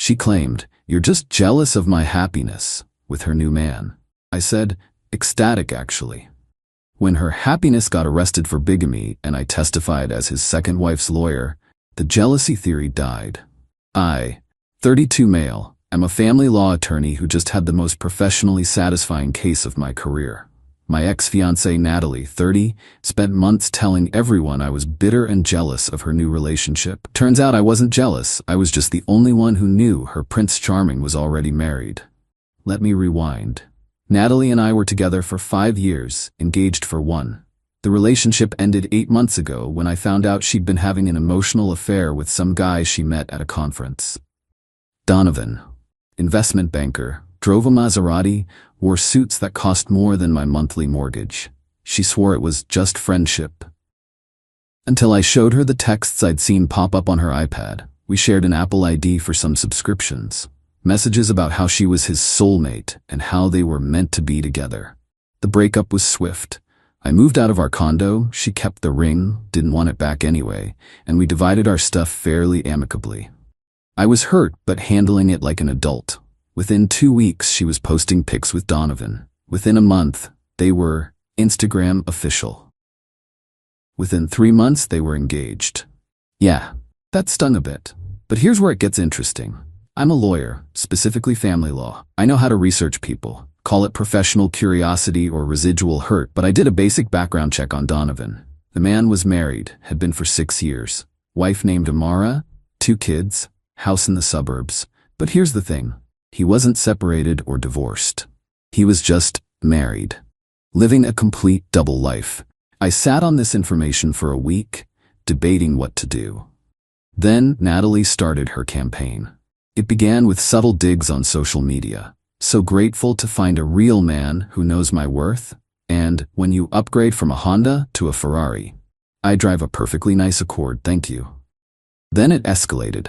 She claimed, "You're just jealous of my happiness," with her new man. I said, "Ecstatic, actually." When her happiness got arrested for bigamy and I testified as his second wife's lawyer, the jealousy theory died. I, 32 male, am a family law attorney who just had the most professionally satisfying case of my career. My ex-fiancée Natalie, 30, spent months telling everyone I was bitter and jealous of her new relationship. Turns out I wasn't jealous, I was just the only one who knew her Prince Charming was already married. Let me rewind. Natalie and I were together for 5 years, engaged for 1. The relationship ended 8 months ago when I found out she'd been having an emotional affair with some guy she met at a conference. Donovan, investment banker, drove a Maserati, wore suits that cost more than my monthly mortgage. She swore it was just friendship. Until I showed her the texts I'd seen pop up on her iPad. We shared an Apple ID for some subscriptions. Messages about how she was his soulmate and how they were meant to be together. The breakup was swift. I moved out of our condo, she kept the ring, didn't want it back anyway, and we divided our stuff fairly amicably. I was hurt, but handling it like an adult. Within 2 weeks, she was posting pics with Donovan. Within a month, they were Instagram official. Within 3 months, they were engaged. Yeah, that stung a bit. But here's where it gets interesting. I'm a lawyer, specifically family law. I know how to research people. Call it professional curiosity or residual hurt, but I did a basic background check on Donovan. The man was married, had been for 6 years. Wife named Amara, 2 kids, house in the suburbs. But here's the thing. He wasn't separated or divorced. He was just married, living a complete double life. I sat on this information for a week, debating what to do. Then Natalie started her campaign. It began with subtle digs on social media. "So grateful to find a real man who knows my worth," and "when you upgrade from a Honda to a Ferrari. I drive a perfectly nice Accord, thank you." Then it escalated.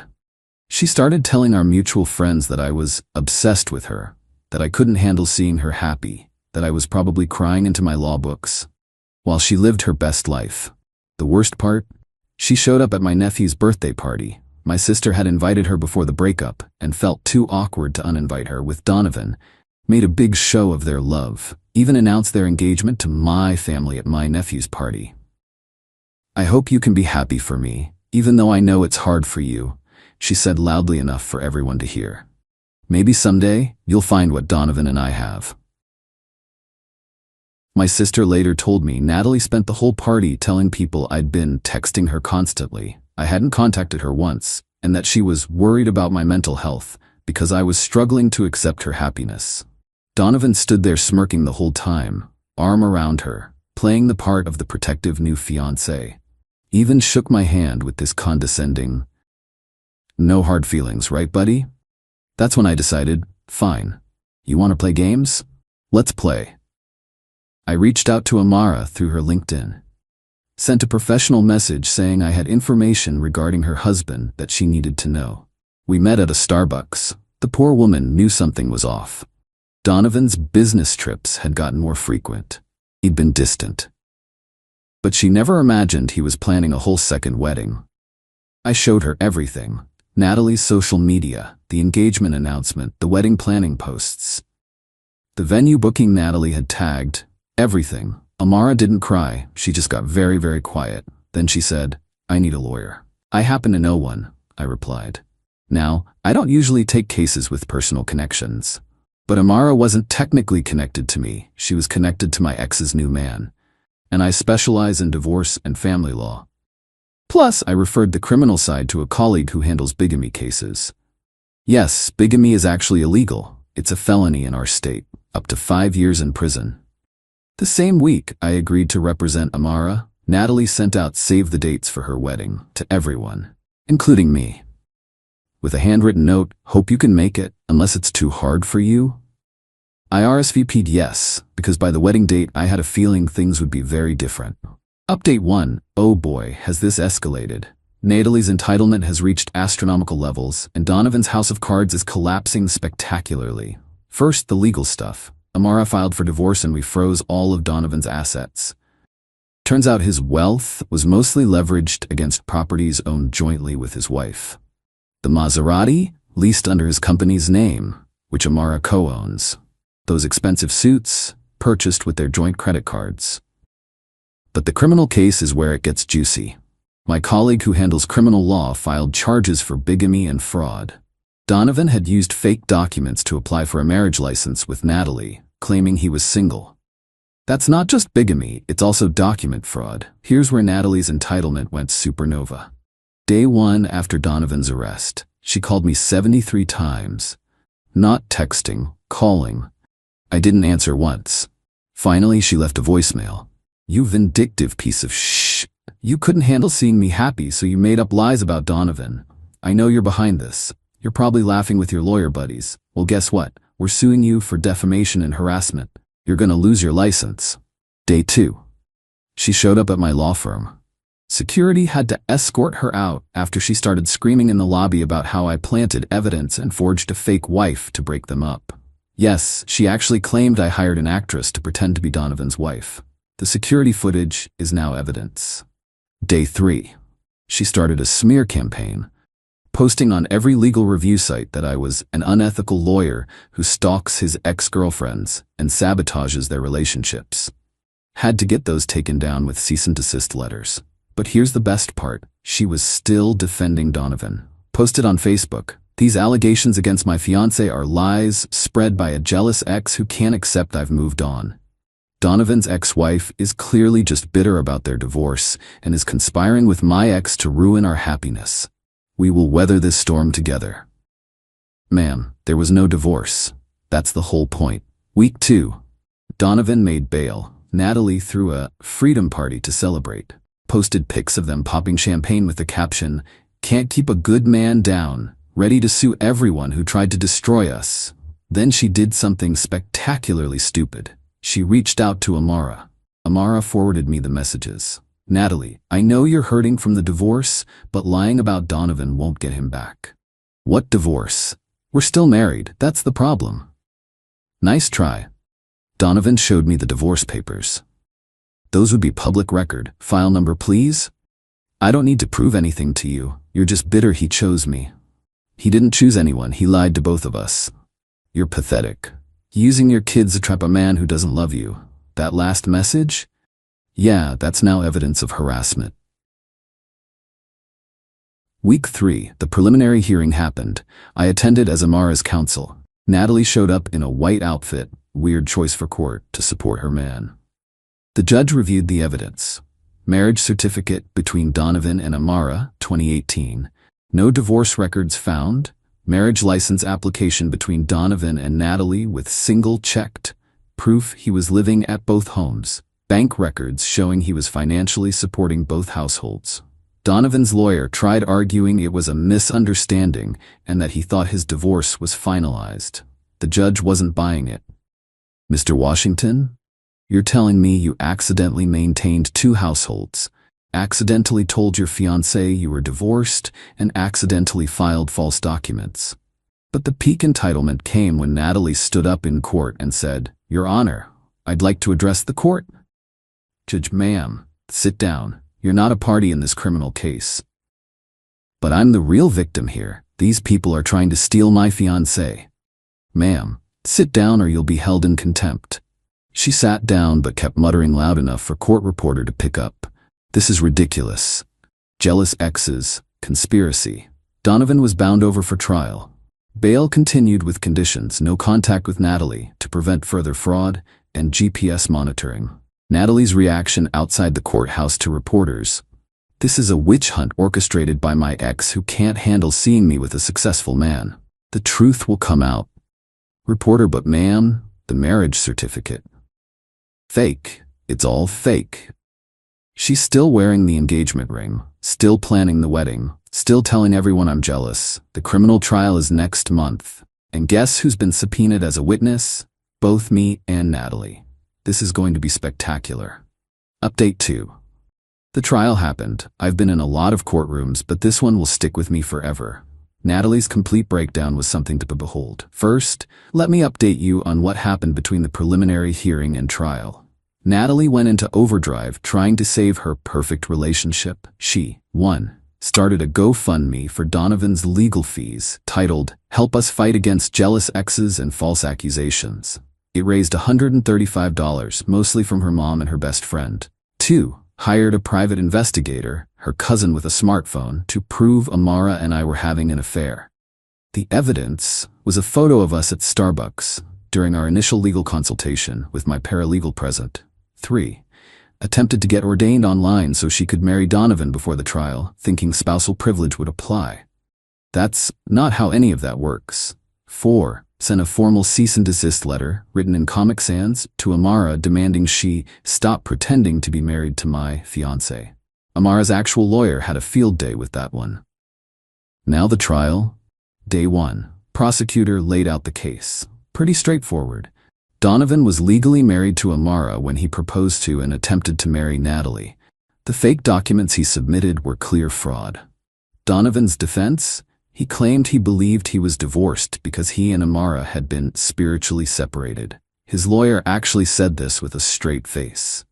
She started telling our mutual friends that I was obsessed with her, that I couldn't handle seeing her happy, that I was probably crying into my law books, while she lived her best life. The worst part? She showed up at my nephew's birthday party. My sister had invited her before the breakup and felt too awkward to uninvite her with Donovan, made a big show of their love, even announced their engagement to my family at my nephew's party. "I hope you can be happy for me, even though I know it's hard for you," she said loudly enough for everyone to hear. "Maybe someday, you'll find what Donovan and I have." My sister later told me Natalie spent the whole party telling people I'd been texting her constantly, I hadn't contacted her once, and that she was worried about my mental health because I was struggling to accept her happiness. Donovan stood there smirking the whole time, arm around her, playing the part of the protective new fiancé. Even shook my hand with this condescending, "No hard feelings, right, buddy?" That's when I decided, fine. You want to play games? Let's play. I reached out to Amara through her LinkedIn. Sent a professional message saying I had information regarding her husband that she needed to know. We met at a Starbucks. The poor woman knew something was off. Donovan's business trips had gotten more frequent. He'd been distant. But she never imagined he was planning a whole second wedding. I showed her everything. Natalie's social media, the engagement announcement, the wedding planning posts. The venue booking Natalie had tagged, everything. Amara didn't cry, she just got very, very quiet. Then she said, "I need a lawyer." "I happen to know one," I replied. Now, I don't usually take cases with personal connections. But Amara wasn't technically connected to me, she was connected to my ex's new man. And I specialize in divorce and family law. Plus, I referred the criminal side to a colleague who handles bigamy cases. Yes, bigamy is actually illegal. It's a felony in our state, up to 5 years in prison. The same week I agreed to represent Amara, Natalie sent out save the dates for her wedding to everyone, including me. With a handwritten note, "Hope you can make it, unless it's too hard for you." I RSVP'd yes, because by the wedding date I had a feeling things would be very different. Update 1, oh boy, has this escalated. Natalie's entitlement has reached astronomical levels, and Donovan's house of cards is collapsing spectacularly. First, the legal stuff. Amara filed for divorce and we froze all of Donovan's assets. Turns out his wealth was mostly leveraged against properties owned jointly with his wife. The Maserati, leased under his company's name, which Amara co-owns. Those expensive suits, purchased with their joint credit cards. But the criminal case is where it gets juicy. My colleague who handles criminal law filed charges for bigamy and fraud. Donovan had used fake documents to apply for a marriage license with Natalie, claiming he was single. That's not just bigamy, it's also document fraud. Here's where Natalie's entitlement went supernova. Day 1 after Donovan's arrest, she called me 73 times. Not texting, calling. I didn't answer once. Finally, she left a voicemail. "You vindictive piece of shh. You couldn't handle seeing me happy, so you made up lies about Donovan. I know you're behind this. You're probably laughing with your lawyer buddies. Well, guess what? We're suing you for defamation and harassment. You're gonna lose your license." Day 2. She showed up at my law firm. Security had to escort her out after she started screaming in the lobby about how I planted evidence and forged a fake wife to break them up. Yes, she actually claimed I hired an actress to pretend to be Donovan's wife. The security footage is now evidence. Day 3. She started a smear campaign, posting on every legal review site that I was an unethical lawyer who stalks his ex-girlfriends and sabotages their relationships. Had to get those taken down with cease and desist letters. But here's the best part. She was still defending Donovan. Posted on Facebook, "These allegations against my fiancé are lies spread by a jealous ex who can't accept I've moved on." Donovan's ex-wife is clearly just bitter about their divorce and is conspiring with my ex to ruin our happiness. We will weather this storm together. Ma'am, there was no divorce. That's the whole point. Week 2. Donovan made bail. Natalie threw a freedom party to celebrate. Posted pics of them popping champagne with the caption, "Can't keep a good man down. Ready to sue everyone who tried to destroy us." Then she did something spectacularly stupid. She reached out to Amara. Amara forwarded me the messages. "Natalie, I know you're hurting from the divorce, but lying about Donovan won't get him back." What divorce? We're still married, that's the problem. Nice try. Donovan showed me the divorce papers. "Those would be public record. File number, please?" "I don't need to prove anything to you. You're just bitter he chose me." "He didn't choose anyone, he lied to both of us." "You're pathetic. Using your kids to trap a man who doesn't love you. That last message? Yeah, that's now evidence of harassment." Week 3, the preliminary hearing happened. I attended as Amara's counsel. Natalie showed up in a white outfit, weird choice for court, to support her man. The judge reviewed the evidence. Marriage certificate between Donovan and Amara, 2018. No divorce records found. Marriage license application between Donovan and Natalie with single checked. Proof he was living at both homes. Bank records showing he was financially supporting both households. Donovan's lawyer tried arguing it was a misunderstanding and that he thought his divorce was finalized. The judge wasn't buying it. "Mr. Washington, you're telling me you accidentally maintained 2 households, accidentally told your fiancé you were divorced, and accidentally filed false documents." But the peak entitlement came when Natalie stood up in court and said, "Your Honor, I'd like to address the court." "Judge, ma'am, sit down. You're not a party in this criminal case." "But I'm the real victim here. These people are trying to steal my fiancé." "Ma'am, sit down or you'll be held in contempt." She sat down but kept muttering loud enough for court reporter to pick up. "This is ridiculous. Jealous exes, conspiracy." Donovan was bound over for trial. Bail continued with conditions: no contact with Natalie to prevent further fraud, and GPS monitoring. Natalie's reaction outside the courthouse to reporters: "This is a witch hunt orchestrated by my ex who can't handle seeing me with a successful man. The truth will come out." Reporter: "But ma'am, the marriage certificate." "Fake. It's all fake." She's still wearing the engagement ring, still planning the wedding, still telling everyone I'm jealous. The criminal trial is next month. And guess who's been subpoenaed as a witness? Both me and Natalie. This is going to be spectacular. Update 2. The trial happened. I've been in a lot of courtrooms, but this one will stick with me forever. Natalie's complete breakdown was something to behold. First, let me update you on what happened between the preliminary hearing and trial. Natalie went into overdrive trying to save her perfect relationship. She, 1. started a GoFundMe for Donovan's legal fees, titled, "Help Us Fight Against Jealous Exes and False Accusations." It raised $135, mostly from her mom and her best friend. 2. Hired a private investigator, her cousin with a smartphone, to prove Amara and I were having an affair. The evidence was a photo of us at Starbucks during our initial legal consultation with my paralegal present. 3. Attempted to get ordained online so she could marry Donovan before the trial, thinking spousal privilege would apply. That's not how any of that works. 4. Sent a formal cease and desist letter, written in Comic Sans, to Amara demanding she stop pretending to be married to my fiancé. Amara's actual lawyer had a field day with that one. Now the trial. Day 1. Prosecutor laid out the case. Pretty straightforward. Donovan was legally married to Amara when he proposed to and attempted to marry Natalie. The fake documents he submitted were clear fraud. Donovan's defense? He claimed he believed he was divorced because he and Amara had been spiritually separated. His lawyer actually said this with a straight face.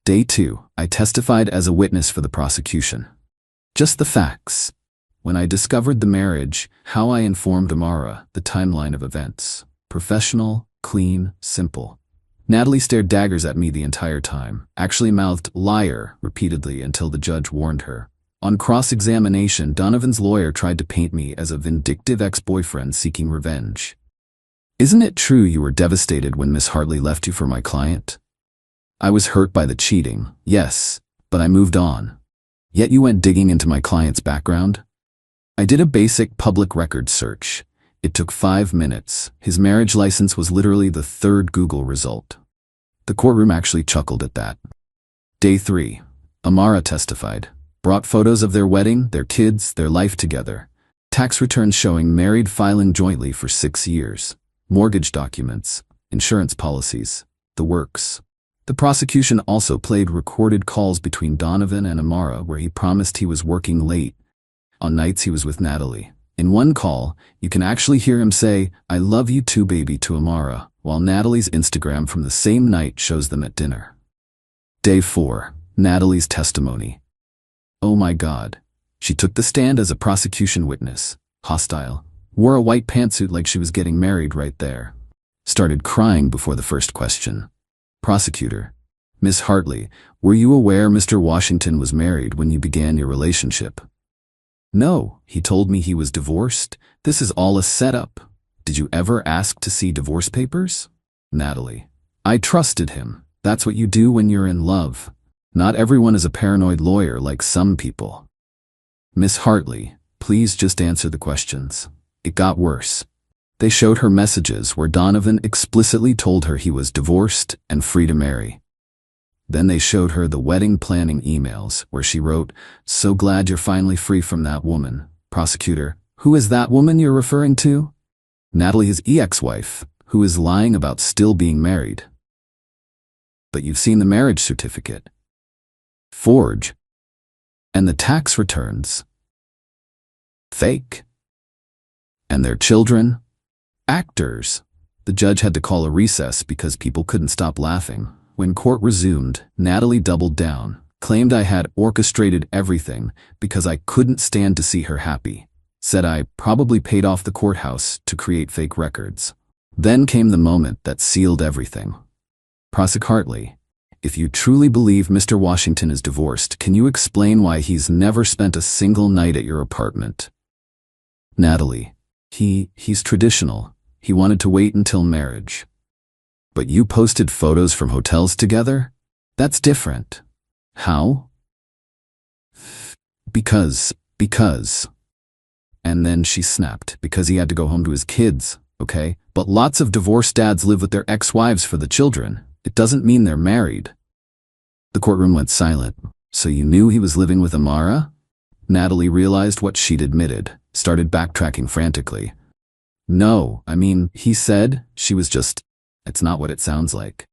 Day 2. I testified as a witness for the prosecution. Just the facts. When I discovered the marriage, how I informed Amara, the timeline of events. Professional, clean, simple. Natalie stared daggers at me the entire time, actually mouthed "liar" repeatedly until the judge warned her. On cross-examination, Donovan's lawyer tried to paint me as a vindictive ex-boyfriend seeking revenge. "Isn't it true you were devastated when Miss Hartley left you for my client?" "I was hurt by the cheating, yes, but I moved on." "Yet you went digging into my client's background?" "I did a basic public record search. It took 5 minutes. His marriage license was literally the 3rd Google result." The courtroom actually chuckled at that. Day 3. Amara testified. Brought photos of their wedding, their kids, their life together. Tax returns showing married filing jointly for 6 years. Mortgage documents, insurance policies, the works. The prosecution also played recorded calls between Donovan and Amara where he promised he was working late on nights he was with Natalie. In one call, you can actually hear him say, "I love you too, baby," to Amara, while Natalie's Instagram from the same night shows them at dinner. Day 4. Natalie's testimony. Oh my God. She took the stand as a prosecution witness. Hostile. Wore a white pantsuit like she was getting married right there. Started crying before the first question. Prosecutor. Miss Hartley, were you aware Mr. Washington was married when you began your relationship? No, he told me he was divorced. This is all a setup. Did you ever ask to see divorce papers? Natalie. I trusted him. That's what you do when you're in love. Not everyone is a paranoid lawyer like some people. Miss Hartley, please just answer the questions. It got worse. They showed her messages where Donovan explicitly told her he was divorced and free to marry. Then they showed her the wedding planning emails where she wrote, "So glad you're finally free from that woman." Prosecutor, who is that woman you're referring to? Natalie's ex-wife, who is lying about still being married. But you've seen the marriage certificate. Forge. And the tax returns. Fake. And their children? Actors. The judge had to call a recess because people couldn't stop laughing. When court resumed, Natalie doubled down, claimed I had orchestrated everything because I couldn't stand to see her happy. Said I probably paid off the courthouse to create fake records. Then came the moment that sealed everything. Prosecutor Hartley, if you truly believe Mr. Washington is divorced, can you explain why he's never spent a single night at your apartment? Natalie, he's traditional. He wanted to wait until marriage. But you posted photos from hotels together? That's different. How? Because. And then she snapped, because he had to go home to his kids, okay? But lots of divorced dads live with their ex-wives for the children. It doesn't mean they're married. The courtroom went silent. So you knew he was living with Amara? Natalie realized what she'd admitted, started backtracking frantically. No, I mean, he said she was just... It's not what it sounds like.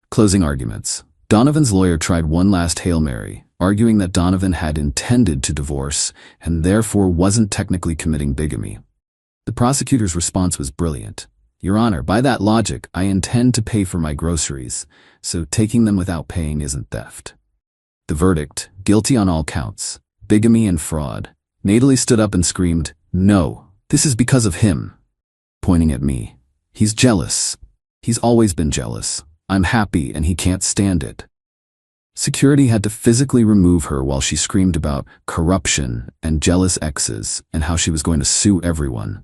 Closing arguments. Donovan's lawyer tried one last Hail Mary, arguing that Donovan had intended to divorce and therefore wasn't technically committing bigamy. The prosecutor's response was brilliant. Your Honor, by that logic, I intend to pay for my groceries, so taking them without paying isn't theft. The verdict, guilty on all counts. bigamy and fraud. Natalie stood up and screamed, "No, this is because of him," pointing at me. "He's jealous. He's always been jealous. I'm happy and he can't stand it." Security had to physically remove her while she screamed about corruption and jealous exes and how she was going to sue everyone.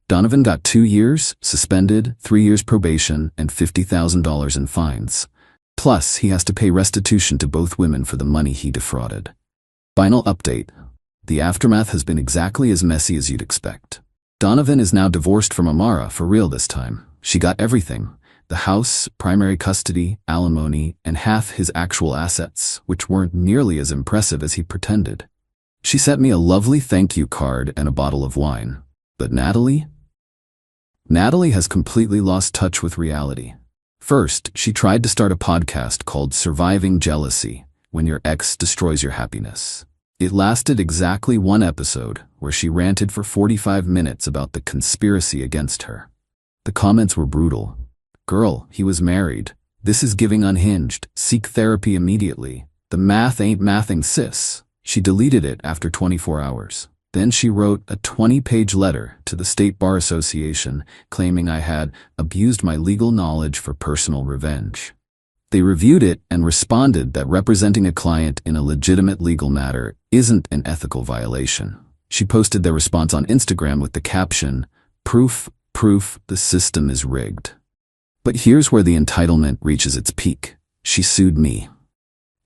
Donovan got 2 years, suspended, 3 years probation, and $50,000 in fines. Plus, he has to pay restitution to both women for the money he defrauded. Final update. The aftermath has been exactly as messy as you'd expect. Donovan is now divorced from Amara, for real this time. She got everything. The house, primary custody, alimony, and half his actual assets, which weren't nearly as impressive as he pretended. She sent me a lovely thank you card and a bottle of wine. But Natalie? Natalie has completely lost touch with reality. First, she tried to start a podcast called Surviving Jealousy, When Your Ex Destroys Your Happiness. It lasted exactly 1 episode, where she ranted for 45 minutes about the conspiracy against her. The comments were brutal. "Girl, he was married. This is giving unhinged. Seek therapy immediately. The math ain't mathing, sis." She deleted it after 24 hours. Then she wrote a 20-page letter to the State Bar Association claiming I had abused my legal knowledge for personal revenge. They reviewed it and responded that representing a client in a legitimate legal matter isn't an ethical violation. She posted their response on Instagram with the caption, "Proof, the system is rigged." But here's where the entitlement reaches its peak. She sued me.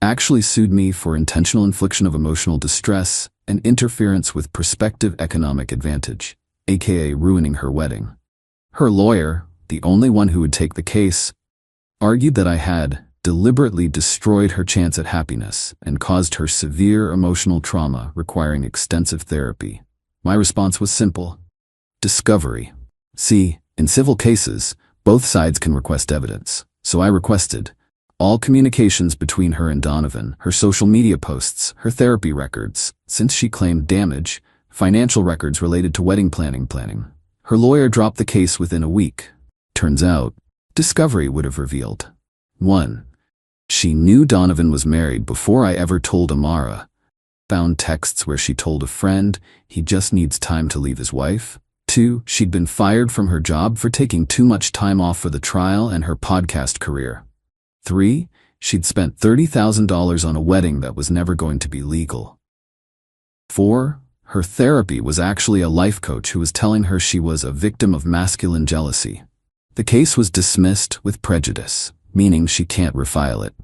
Actually sued me for intentional infliction of emotional distress and interference with prospective economic advantage, aka ruining her wedding. Her lawyer, the only one who would take the case, argued that I had deliberately destroyed her chance at happiness and caused her severe emotional trauma requiring extensive therapy. My response was simple: discovery. See, in civil cases, both sides can request evidence, so I requested all communications between her and Donovan, her social media posts, her therapy records, since she claimed damage, financial records related to wedding planning. Her lawyer dropped the case within a week. Turns out, discovery would have revealed: 1. She knew Donovan was married before I ever told Amara. Found texts where she told a friend he just needs time to leave his wife. 2. She'd been fired from her job for taking too much time off for the trial and her podcast career. 3. She'd spent $30,000 on a wedding that was never going to be legal. 4. Her therapy was actually a life coach who was telling her she was a victim of masculine jealousy. The case was dismissed with prejudice, meaning she can't refile it.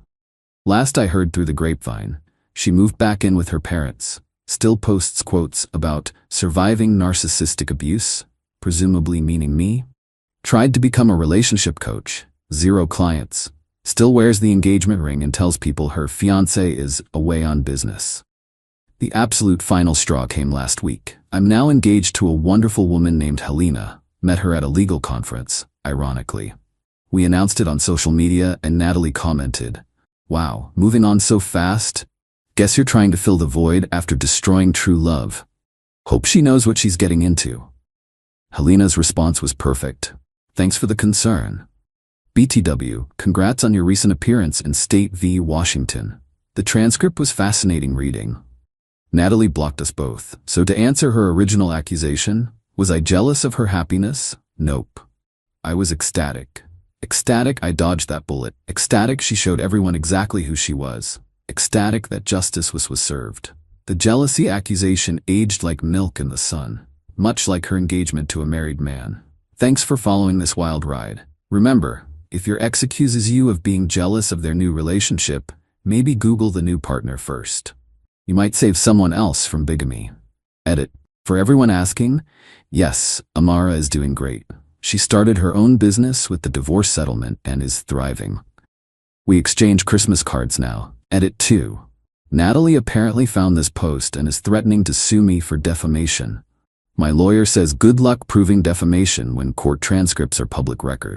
Last I heard through the grapevine, she moved back in with her parents, still posts quotes about surviving narcissistic abuse, presumably meaning me. Tried to become a relationship coach, 0 clients. Still wears the engagement ring and tells people her fiancé is away on business. The absolute final straw came last week. I'm now engaged to a wonderful woman named Helena. Met her at a legal conference, ironically. We announced it on social media and Natalie commented, "Wow, moving on so fast? Guess you're trying to fill the void after destroying true love. Hope she knows what she's getting into." Helena's response was perfect. "Thanks for the concern. BTW, congrats on your recent appearance in State v. Washington. The transcript was fascinating reading." Natalie blocked us both. So to answer her original accusation, was I jealous of her happiness? Nope. I was ecstatic. Ecstatic I dodged that bullet. Ecstatic she showed everyone exactly who she was. Ecstatic that justice was served. The jealousy accusation aged like milk in the sun, much like her engagement to a married man. Thanks for following this wild ride. Remember, if your ex accuses you of being jealous of their new relationship, maybe Google the new partner first. You might save someone else from bigamy. Edit. For everyone asking, yes, Amara is doing great. She started her own business with the divorce settlement and is thriving. We exchange Christmas cards now. Edit 2. Natalie apparently found this post and is threatening to sue me for defamation. My lawyer says good luck proving defamation when court transcripts are public record.